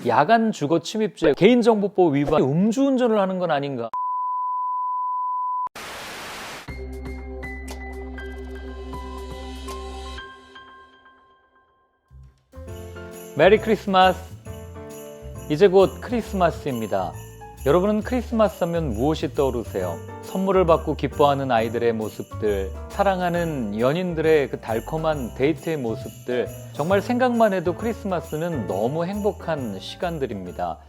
야간 주거 침입죄, 개인정보법 위반, 음주운전을 하는 건 아닌가? 메리 크리스마스! 이제 곧 크리스마스입니다. 여러분은 크리스마스 하면 무엇이 떠오르세요? 선물을 받고 기뻐하는 아이들의 모습들, 사랑하는 연인들의 그 달콤한 데이트의 모습들, 정말 생각만 해도 크리스마스는 너무 행복한 시간들입니다.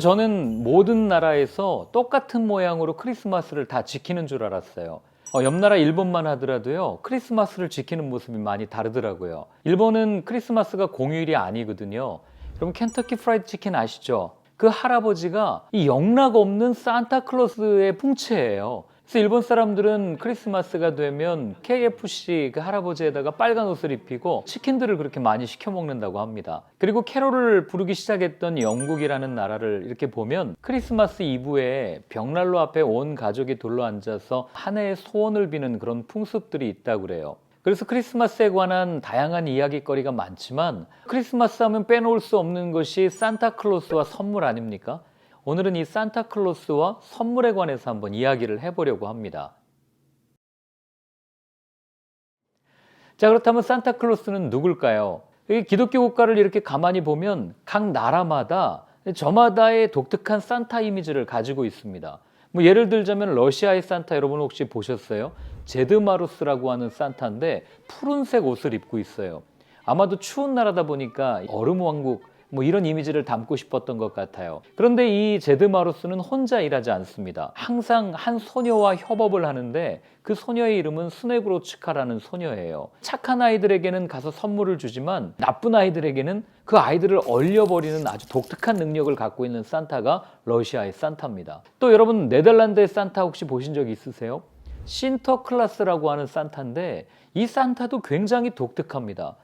저는 모든 나라에서 똑같은 모양으로 크리스마스를 다 지키는 줄 알았어요. 옆 나라 일본만 하더라도요, 크리스마스를 지키는 모습이 많이 다르더라고요. 일본은 크리스마스가 공휴일이 아니거든요. 여러분 켄터키 프라이드 치킨 아시죠? 그 할아버지가 이 영락 없는 산타클로스의 풍채예요. 그래서 일본 사람들은 크리스마스가 되면 KFC 그 할아버지에다가 빨간 옷을 입히고 치킨들을 그렇게 많이 시켜 먹는다고 합니다. 그리고 캐롤을 부르기 시작했던 영국이라는 나라를 이렇게 보면 크리스마스 이브에 벽난로 앞에 온 가족이 둘러앉아서 한 해의 소원을 비는 그런 풍습들이 있다고 그래요. 그래서 크리스마스에 관한 다양한 이야기거리가 많지만 크리스마스 하면 빼놓을 수 없는 것이 산타클로스와 선물 아닙니까? 오늘은 이 산타클로스와 선물에 관해서 한번 이야기를 해보려고 합니다. 자, 그렇다면 산타클로스는 누굴까요? 기독교 국가를 이렇게 가만히 보면 각 나라마다 저마다의 독특한 산타 이미지를 가지고 있습니다. 예를 들자면 러시아의 산타 여러분 혹시 보셨어요? 제드마루스라고 하는 산타인데 푸른색 옷을 입고 있어요. 아마도 추운 나라다 보니까 얼음 왕국 이런 이미지를 담고 싶었던 것 같아요. 그런데 이 제드마루스는 혼자 일하지 않습니다. 항상 한 소녀와 협업을 하는데 그 소녀의 이름은 스네그로츠카라는 소녀예요. 착한 아이들에게는 가서 선물을 주지만 나쁜 아이들에게는 그 아이들을 얼려버리는 아주 독특한 능력을 갖고 있는 산타가 러시아의 산타입니다. 또 여러분 네덜란드의 산타 혹시 보신 적 있으세요? 신터클라스라고 하는 산타인데 이 산타도 굉장히 독특합니다.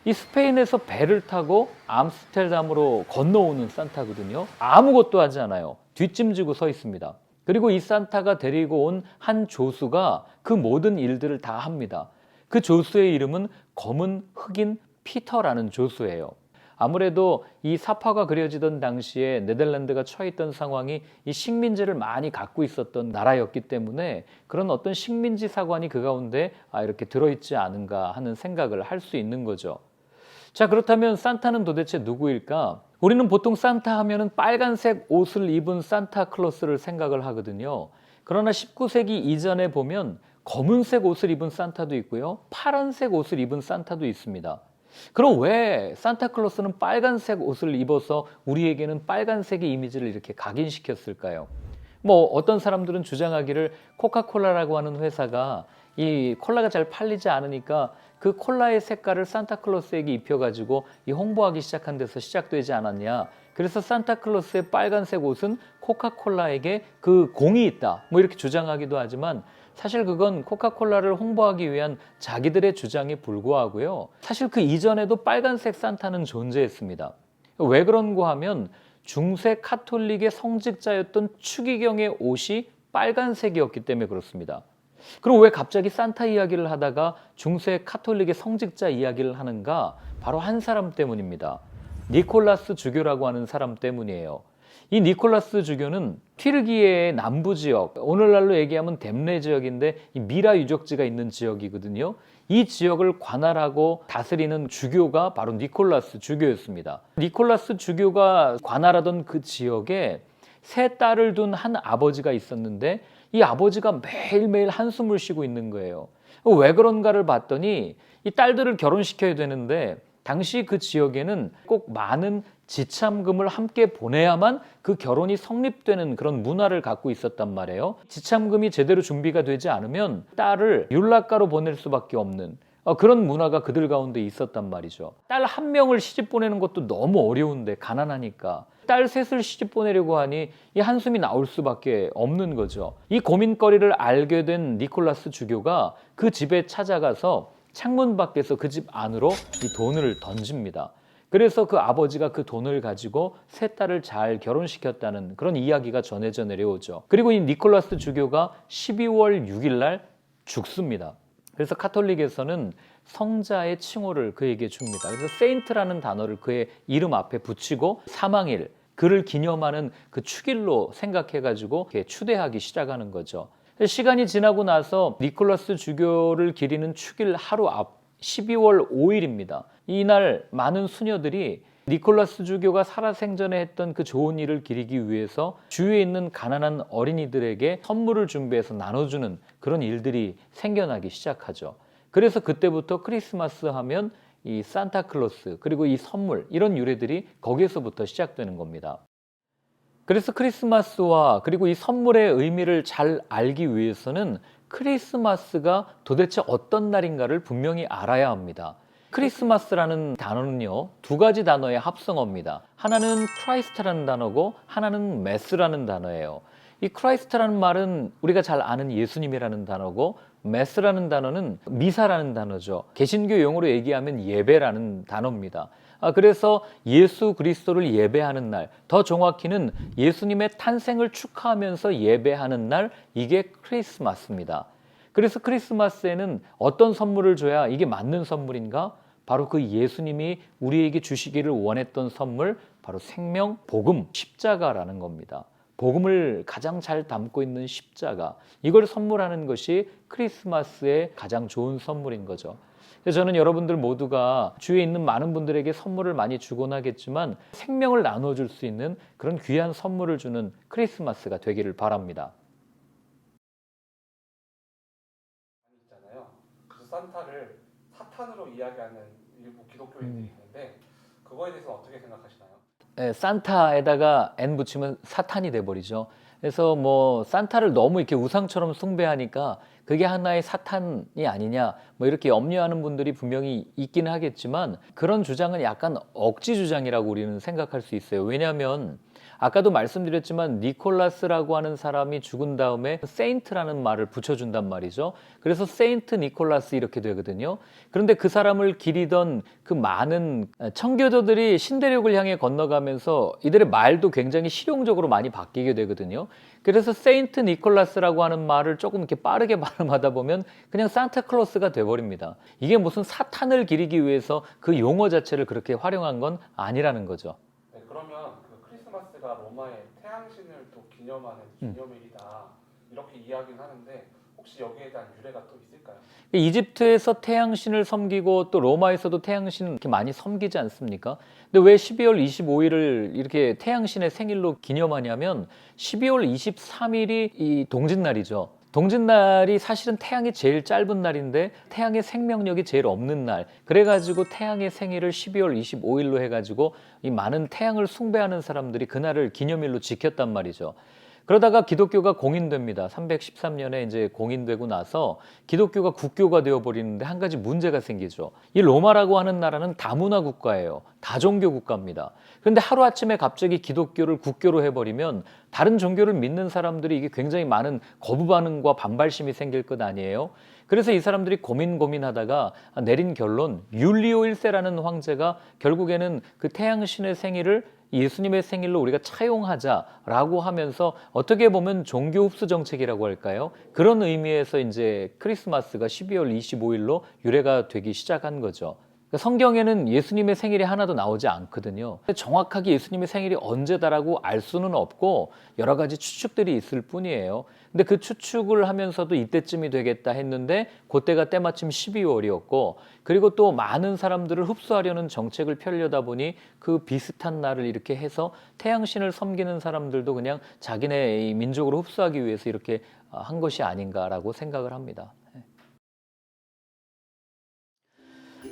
이 스페인에서 배를 타고 암스테르담으로 건너오는 산타거든요. 아무것도 하지 않아요. 뒷짐지고 서 있습니다. 그리고 이 산타가 데리고 온 한 조수가 그 모든 일들을 다 합니다. 그 조수의 이름은 검은 흑인 피터라는 조수예요. 아무래도 이 사파가 그려지던 당시에 네덜란드가 처했던 상황이 이 식민지를 많이 갖고 있었던 나라였기 때문에 그런 어떤 식민지 사관이 그 가운데 이렇게 들어있지 않은가 하는 생각을 할 수 있는 거죠. 자, 그렇다면 산타는 도대체 누구일까? 우리는 보통 산타 하면은 빨간색 옷을 입은 산타클로스를 생각을 하거든요. 그러나 19세기 이전에 보면 검은색 옷을 입은 산타도 있고요. 파란색 옷을 입은 산타도 있습니다. 그럼 왜 산타클로스는 빨간색 옷을 입어서 우리에게는 빨간색의 이미지를 이렇게 각인시켰을까요? 어떤 사람들은 주장하기를 코카콜라라고 하는 회사가 이 콜라가 잘 팔리지 않으니까 그 콜라의 색깔을 산타클로스에게 입혀가지고 이 홍보하기 시작한 데서 시작되지 않았냐. 그래서 산타클로스의 빨간색 옷은 코카콜라에게 그 공이 있다. 이렇게 주장하기도 하지만 사실 그건 코카콜라를 홍보하기 위한 자기들의 주장에 불과하고요. 사실 그 이전에도 빨간색 산타는 존재했습니다. 왜 그런가 하면 중세 카톨릭의 성직자였던 추기경의 옷이 빨간색이었기 때문에 그렇습니다. 그럼 왜 갑자기 산타 이야기를 하다가 중세 카톨릭의 성직자 이야기를 하는가? 바로 한 사람 때문입니다. 니콜라스 주교라고 하는 사람 때문이에요. 이 니콜라스 주교는 튀르기예의 남부 지역, 오늘날로 얘기하면 뎀레 지역인데 이 미라 유적지가 있는 지역이거든요. 이 지역을 관할하고 다스리는 주교가 바로 니콜라스 주교였습니다. 니콜라스 주교가 관할하던 그 지역에 세 딸을 둔 한 아버지가 있었는데 이 아버지가 매일매일 한숨을 쉬고 있는 거예요. 왜 그런가를 봤더니 이 딸들을 결혼시켜야 되는데 당시 그 지역에는 꼭 많은 지참금을 함께 보내야만 그 결혼이 성립되는 그런 문화를 갖고 있었단 말이에요. 지참금이 제대로 준비가 되지 않으면 딸을 율락가로 보낼 수밖에 없는 그런 문화가 그들 가운데 있었단 말이죠. 딸 한 명을 시집 보내는 것도 너무 어려운데 가난하니까 딸 셋을 시집 보내려고 하니 이 한숨이 나올 수밖에 없는 거죠. 이 고민거리를 알게 된 니콜라스 주교가 그 집에 찾아가서 창문 밖에서 그 집 안으로 이 돈을 던집니다. 그래서 그 아버지가 그 돈을 가지고 세 딸을 잘 결혼시켰다는 그런 이야기가 전해져 내려오죠. 그리고 이 니콜라스 주교가 12월 6일 날 죽습니다. 그래서 카톨릭에서는 성자의 칭호를 그에게 줍니다. 그래서 세인트라는 단어를 그의 이름 앞에 붙이고 사망일, 그를 기념하는 그 축일로 생각해가지고 추대하기 시작하는 거죠. 시간이 지나고 나서 니콜라스 주교를 기리는 축일 하루 앞 12월 5일입니다. 이날 많은 수녀들이 니콜라스 주교가 살아생전에 했던 그 좋은 일을 기리기 위해서 주위에 있는 가난한 어린이들에게 선물을 준비해서 나눠주는 그런 일들이 생겨나기 시작하죠. 그래서 그때부터 크리스마스 하면 이 산타클로스 그리고 이 선물 이런 유래들이 거기에서부터 시작되는 겁니다. 그래서 크리스마스와 그리고 이 선물의 의미를 잘 알기 위해서는 크리스마스가 도대체 어떤 날인가를 분명히 알아야 합니다. 크리스마스라는 단어는요, 두 가지 단어의 합성어입니다. 하나는 크라이스트라는 단어고 하나는 메스라는 단어예요. 이 크라이스트라는 말은 우리가 잘 아는 예수님이라는 단어고 메스라는 단어는 미사라는 단어죠. 개신교 용어로 얘기하면 예배라는 단어입니다. 그래서 예수 그리스도를 예배하는 날, 더 정확히는 예수님의 탄생을 축하하면서 예배하는 날, 이게 크리스마스입니다. 그래서 크리스마스에는 어떤 선물을 줘야 이게 맞는 선물인가? 바로 그 예수님이 우리에게 주시기를 원했던 선물, 바로 생명, 복음, 십자가라는 겁니다. 복음을 가장 잘 담고 있는 십자가, 이걸 선물하는 것이 크리스마스의 가장 좋은 선물인 거죠. 그래서 저는 여러분들 모두가 주위에 있는 많은 분들에게 선물을 많이 주곤 하겠지만 생명을 나눠줄 수 있는 그런 귀한 선물을 주는 크리스마스가 되기를 바랍니다. 있잖아요. 그래서 산타를 사탄으로 이야기하는 일부 기독교인들이 있는데 그거에 대해서 어떻게 생각하시나요? 네, 산타에다가 N 붙이면 사탄이 돼버리죠. 그래서 뭐 산타를 너무 이렇게 우상처럼 숭배하니까 그게 하나의 사탄이 아니냐 뭐 이렇게 염려하는 분들이 분명히 있기는 하겠지만 그런 주장은 약간 억지 주장이라고 우리는 생각할 수 있어요. 왜냐하면 아까도 말씀드렸지만 니콜라스라고 하는 사람이 죽은 다음에 세인트라는 말을 붙여준단 말이죠. 그래서 세인트 니콜라스 이렇게 되거든요. 그런데 그 사람을 기리던 그 많은 청교도들이 신대륙을 향해 건너가면서 이들의 말도 굉장히 실용적으로 많이 바뀌게 되거든요. 그래서 세인트 니콜라스라고 하는 말을 조금 이렇게 빠르게 발음하다 보면 그냥 산타클로스가 돼버립니다. 이게 무슨 사탄을 기리기 위해서 그 용어 자체를 그렇게 활용한 건 아니라는 거죠. 네, 그러면 그 크리스마스가 로마의 태양신을 또 기념하는 기념일이다 이렇게 이야기는 하는데 혹시 여기에 대한 유래가 또 있을까요? 이집트에서 태양신을 섬기고 또 로마에서도 태양신을 이렇게 많이 섬기지 않습니까? 근데 왜 12월 25일을 이렇게 태양신의 생일로 기념하냐면 12월 23일이 이 동짓날이죠. 동짓날이 사실은 태양이 제일 짧은 날인데 태양의 생명력이 제일 없는 날. 그래가지고 태양의 생일을 12월 25일로 해가지고 이 많은 태양을 숭배하는 사람들이 그날을 기념일로 지켰단 말이죠. 그러다가 기독교가 공인됩니다. 313년에 이제 공인되고 나서 기독교가 국교가 되어버리는데 한 가지 문제가 생기죠. 이 로마라고 하는 나라는 다문화 국가예요. 다종교 국가입니다. 그런데 하루아침에 갑자기 기독교를 국교로 해버리면 다른 종교를 믿는 사람들이 이게 굉장히 많은 거부 반응과 반발심이 생길 것 아니에요. 그래서 이 사람들이 고민하다가 내린 결론, 율리오 1세라는 황제가 결국에는 그 태양신의 생일을 예수님의 생일로 우리가 차용하자라고 하면서 어떻게 보면 종교 흡수 정책이라고 할까요? 그런 의미에서 이제 크리스마스가 12월 25일로 유래가 되기 시작한 거죠. 성경에는 예수님의 생일이 하나도 나오지 않거든요. 정확하게 예수님의 생일이 언제다라고 알 수는 없고 여러 가지 추측들이 있을 뿐이에요. 근데 그 추측을 하면서도 이때쯤이 되겠다 했는데 그때가 때마침 12월이었고 그리고 또 많은 사람들을 흡수하려는 정책을 펴려다 보니 그 비슷한 날을 이렇게 해서 태양신을 섬기는 사람들도 그냥 자기네 민족으로 흡수하기 위해서 이렇게 한 것이 아닌가라고 생각을 합니다.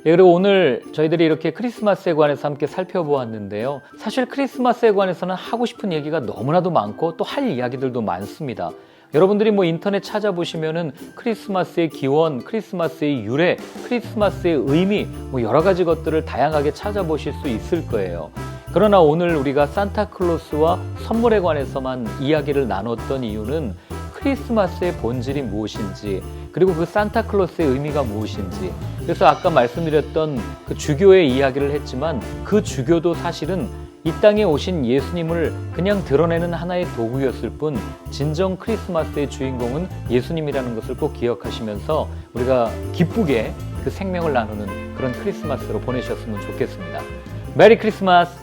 예, 그리고 오늘 저희들이 이렇게 크리스마스에 관해서 함께 살펴보았는데요. 사실 크리스마스에 관해서는 하고 싶은 얘기가 너무나도 많고 또 할 이야기들도 많습니다. 여러분들이 뭐 인터넷 찾아보시면은 크리스마스의 기원, 크리스마스의 유래, 크리스마스의 의미 뭐 여러 가지 것들을 다양하게 찾아보실 수 있을 거예요. 그러나 오늘 우리가 산타클로스와 선물에 관해서만 이야기를 나눴던 이유는 크리스마스의 본질이 무엇인지 그리고 그 산타클로스의 의미가 무엇인지 그래서 아까 말씀드렸던 그 주교의 이야기를 했지만 그 주교도 사실은 이 땅에 오신 예수님을 그냥 드러내는 하나의 도구였을 뿐 진정 크리스마스의 주인공은 예수님이라는 것을 꼭 기억하시면서 우리가 기쁘게 그 생명을 나누는 그런 크리스마스로 보내셨으면 좋겠습니다. 메리 크리스마스!